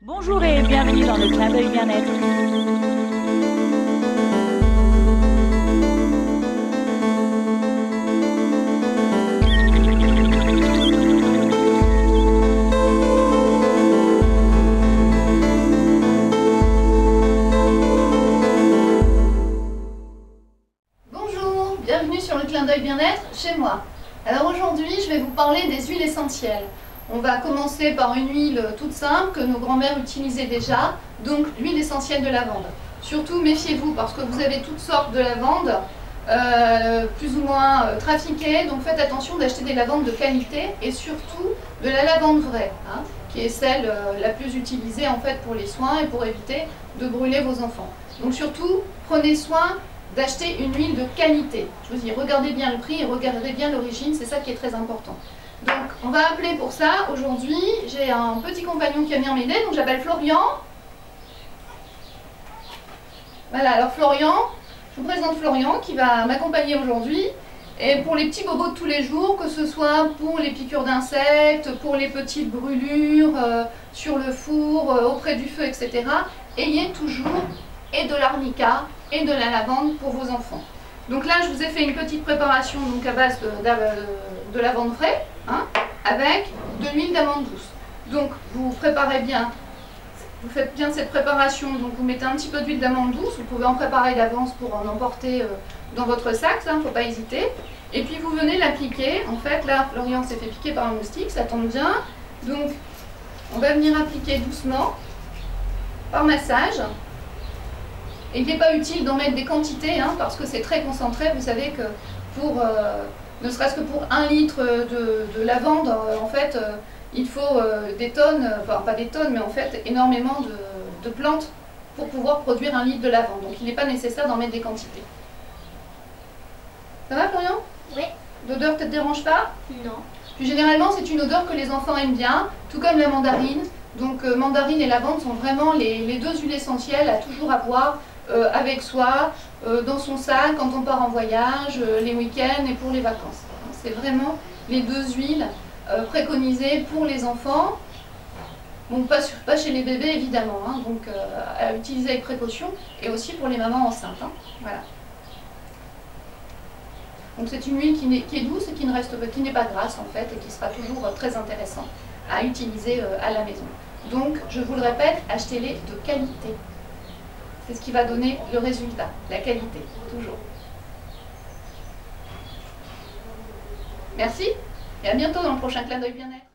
Bonjour et bienvenue dans le clin d'œil bien-être. Bonjour, bienvenue sur le clin d'œil bien-être chez moi. Alors aujourd'hui, je vais vous parler des huiles essentielles. On va commencer par une huile toute simple que nos grands-mères utilisaient déjà, donc l'huile essentielle de lavande. Surtout méfiez-vous parce que vous avez toutes sortes de lavandes, plus ou moins trafiquées, donc faites attention d'acheter des lavandes de qualité et surtout de la lavande vraie, qui est celle la plus utilisée en fait pour les soins et pour éviter de brûler vos enfants. Donc surtout, prenez soin d'acheter une huile de qualité. Je vous dis, regardez bien le prix et regardez bien l'origine, c'est ça qui est très important. Donc on va appeler pour ça, aujourd'hui, j'ai un petit compagnon qui va venir m'aider, donc j'appelle Florian. Voilà, alors Florian, je vous présente Florian qui va m'accompagner aujourd'hui. Et pour les petits bobos de tous les jours, que ce soit pour les piqûres d'insectes, pour les petites brûlures sur le four, auprès du feu, etc., ayez toujours et de l'arnica et de la lavande pour vos enfants. Donc là, je vous ai fait une petite préparation donc à base de lavande frais, avec de l'huile d'amande douce. Donc vous préparez bien, vous faites bien cette préparation, donc vous mettez un petit peu d'huile d'amande douce, vous pouvez en préparer d'avance pour en emporter dans votre sac, ça, il ne faut pas hésiter. Et puis vous venez l'appliquer, en fait là Florian s'est fait piquer par un moustique, ça tombe bien. Donc on va venir appliquer doucement, par massage. Et il n'est pas utile d'en mettre des quantités parce que c'est très concentré. Vous savez que pour, ne serait-ce que pour 1 litre de lavande, en fait, il faut des tonnes, enfin pas des tonnes, mais en fait énormément de plantes pour pouvoir produire 1 litre de lavande. Donc il n'est pas nécessaire d'en mettre des quantités. Ça va Florian? Oui. L'odeur ne te dérange pas? Non. Puis généralement c'est une odeur que les enfants aiment bien, tout comme la mandarine. Donc mandarine et lavande sont vraiment les deux huiles essentielles à toujours avoir avec soi, dans son sac, quand on part en voyage, les week-ends et pour les vacances. C'est vraiment les deux huiles préconisées pour les enfants. Bon, pas chez les bébés évidemment, donc à utiliser avec précaution, et aussi pour les mamans enceintes. Voilà. Donc c'est une huile qui est douce et qui n'est pas grasse en fait, et qui sera toujours très intéressante à utiliser à la maison. Donc, je vous le répète, achetez-les de qualité. C'est ce qui va donner le résultat, la qualité, toujours. Merci et à bientôt dans le prochain clin d'œil bien-être.